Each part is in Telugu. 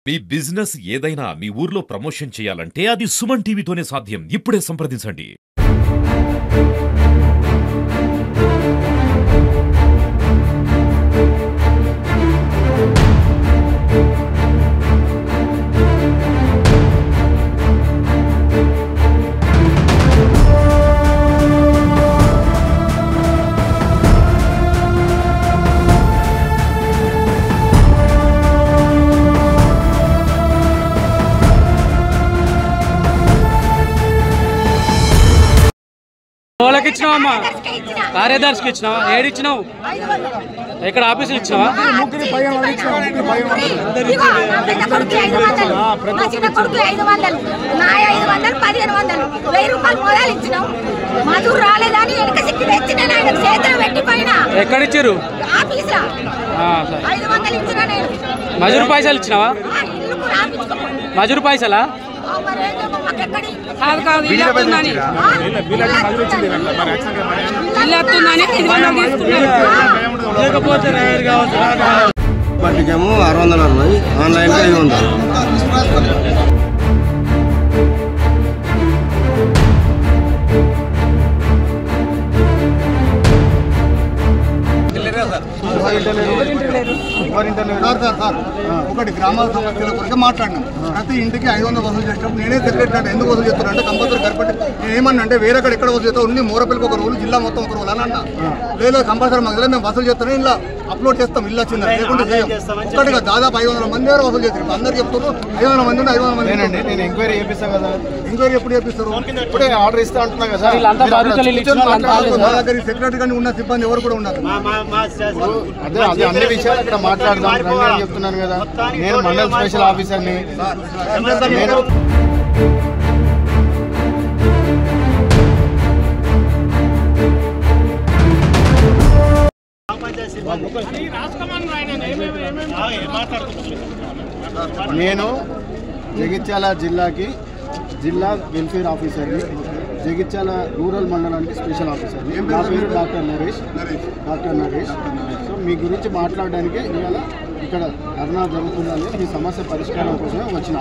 మీ బిజినెస్ ఏదైనా మీ ఊర్లో ప్రమోషన్ చేయాలంటే అది సుమన్ టీవీతోనే సాధ్యం. ఇప్పుడే సంప్రదించండి. వాళ్ళకి ఇచ్చినావమ్మా, కార్యదర్శికి ఇచ్చినావా? ఏడిచ్చినావు? ఎక్కడ ఆఫీసులు ఇచ్చినావా? ఎక్కడ ఇచ్చారు? మజూరు పైసలు ఇచ్చినావా? మజూరు పైసలా? పట్టికేమో 640, ఆన్లైన్ 500. ఒకటి గ్రామాల సమస్యల గురించి మాట్లాడినాం. ప్రతి ఇంటికి 500 వసూలు చేసినప్పుడు నేనే సెక్రటరీ ఎందుకు వసూలు చేస్తున్నా అంటే కంపల్సరీ కనపడి నేను ఏమన్నా అంటే వేరే ఎక్కడ వసూలు చేస్తా ఉండి మూరపల్లికి ఒక రోజు జిల్లా మొత్తం ఒక రోజు అని అన్నా. లేదు కంపల్సరీ మాకు మేము వసూలు చేస్తాను, ఇలా అప్లోడ్ చేస్తాం, ఇల్లు వచ్చింది లేకుంటే చేయం. ఒక్కటిగా దాదాపు 500 మంది ఎవరు వసూలు చేస్తారు. అందరు చెప్తారు 500 మంది ఉంటే 500 మంది. నేను ఎంక్వైరీ చేపిస్తాను కదా. ఎంక్వైరీ ఎప్పుడు చేపిస్తారు? ఇప్పుడే ఆర్డర్ ఇస్తా అంటున్నా కదా. మా దగ్గర సెక్రటరీ కానీ ఉన్న సిబ్బంది ఎవరు కూడా ఉన్నారు. అదే అన్ని విషయాలు ఇక్కడ మాట్లాడదాం చెప్తున్నాను కదా. నేను మండల స్పెషల్ ఆఫీసర్ని. నేను జగిత్యాల జిల్లాకి జిల్లా వెల్ఫేర్ ఆఫీసర్ని, జగిత్యాల రూరల్ మండలానికి స్పెషల్ ఆఫీసర్ని. నా పేరు డాక్టర్ నరేష్. సో మీ గురించి మాట్లాడడానికి ఇవాళ ఇక్కడ ధర్నా జరుగుతుందని మీ సమస్య పరిష్కారం కోసమే వచ్చిన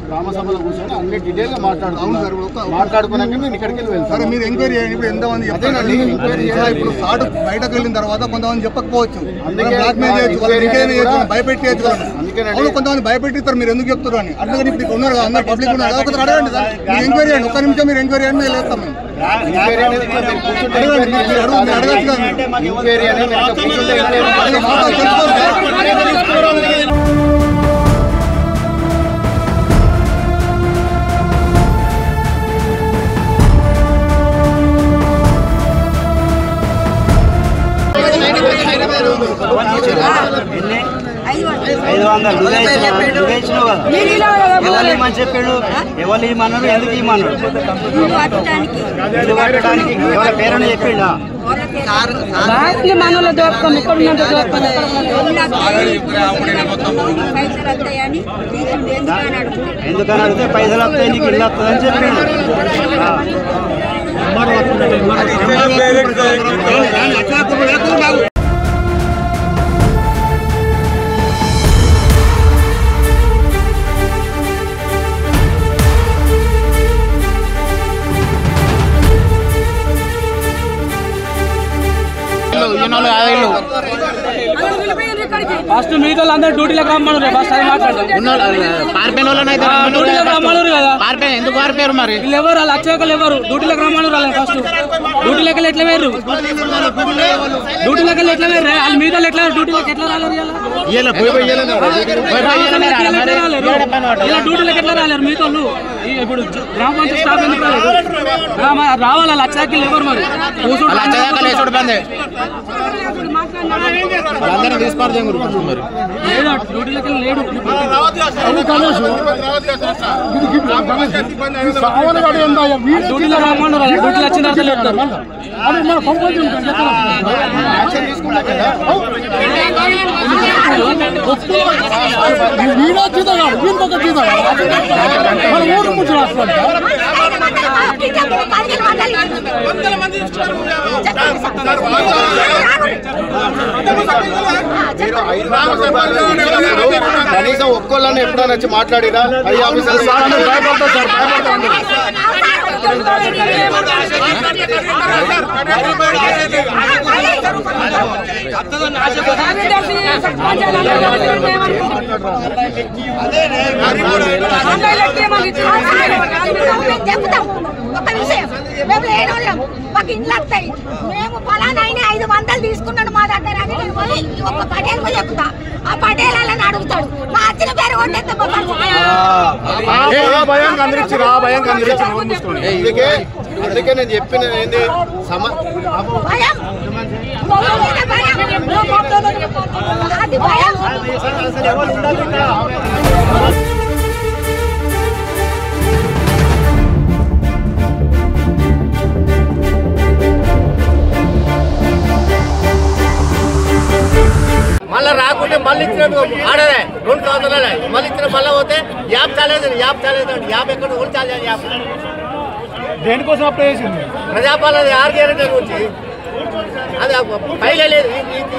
గ్రామ సభలో కూర్చొని అన్ని డీటెయిల్గా మాట్లాడుకున్నాక నేను ఇక్కడికి వెళ్తాను. మీరు ఎంక్వైరీ చేయండి. ఇప్పుడు ఎంతమంది ఇప్పుడు స్టార్ట్ బయటకు వెళ్ళిన తర్వాత కొంతమంది చెప్పకపోవచ్చు, భయపెట్టేయచ్చు. అందుకే కొంతమంది భయపెట్టిస్తారు. మీరు ఎందుకు చెప్తారు అని. అందుకని ఇప్పుడు ఉన్నారు కదా, అందరు పబ్లిక్ ఉన్నారు. ఒకసారి అడగండి సార్, మీరు ఎంక్వైరీ చేయండి. ఒక్క నిమిషం మీరు ఎంక్వైరీ చేయండి, మేము వేస్తాం. మేము అడగచ్చు కదా. చెప్పాడు ఎవరు ఇమ్మన్నాడు, ఎందుకు ఇమ్మన్నాడు? పేరని చెప్పిండా? మనలో దోపకం ఇక్కడ ఎందుకని అడిగితే పైసలు వస్తాయి, నీకు ఇల్లు వస్తుందని చెప్పిండు. ఫస్ట్ మీతో అందరూ డ్యూటీలకు రమ్మన్నారు. ఫస్ట్ అది మాట్లాడతారు. డ్యూటీలకు రమ్మన్నారు కదా. ఎందుకు పారిపోయారు మరి? వీళ్ళు ఎవరు? వాళ్ళు అచ్చకలు ఎవరు? డ్యూటీలకు రమ్మన్నారు. వాళ్ళని ఫస్ట్ డ్యూటీలకు ఎట్లా వేరు? డ్యూటీలకు ఎట్లా వేరు? వాళ్ళు మీతో ఎట్లా డ్యూటీలకు ఎట్లా రాలేరు? ఇలా డ్యూటీలకు ఎట్లా రాలేరు మీతో? ఇప్పుడు గ్రామ పంచాయతీ స్టాఫ్ ఎందుకు రాలేదు? రావాలి. వాళ్ళు అచ్చకలు ఎవరు మరి? డ్యూటీలకు లేడు. డ్యూటీలో రమ్మన్నారు. డ్యూటీలు వచ్చిన తర్వాత లేపుతారు. వీడ కనీసం ఒక్కోళ్ళని ఎప్పుడైనా వచ్చి మాట్లాడిరా ఐ ఆఫీసర్ ఒక విషయం మేము లేనోళ్ళం మాకు ఇండ్లు వస్తాయి మేము ఫలానా 500 తీసుకున్నాడు మా దగ్గర అని నేను పోయి ఒక పటేల్ పోయి చెప్తా ఆ పటేల్ అలా అడుగుతాడు మా అచ్చిన పేరు కొట్టేస్తే అందుకే నేను చెప్పిన ఏంది భయం అది భయం మళ్ళీ రాకుంటే మళ్ళీ ఇచ్చినట్టు ఆడలే 2 సంవత్సరాలే మళ్ళీ ఇచ్చిన మళ్ళీ పోతే యాప్ చాలేదు యాప్ ఎక్కడ కూడా చాలేదు యాప్ దేనికోసం అప్లై చేసింది ప్రజాపాలన ఆర్గేరెంట్ గురించి అది ఫైల్ లేదు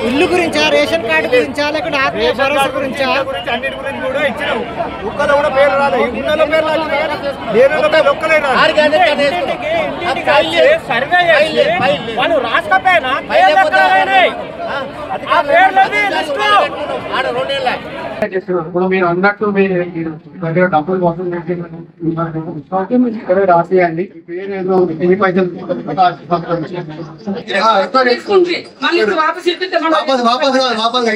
ఇల్లు గురించా రేషన్ కార్డు గురించా లేకపోతే ఆత్మీయ భరోసా గురించా అన్నిటి గురించి కూడా ఇచ్చినావు ఒక్కలో కూడా పేరు రాలేదు ఉన్నలో పేరు ఇప్పుడు మీరు అన్నట్టు మీరు దగ్గర డబ్బులు వసూలు చేసి రాసేయండి పేరు ఎన్ని పైసలు వాపస్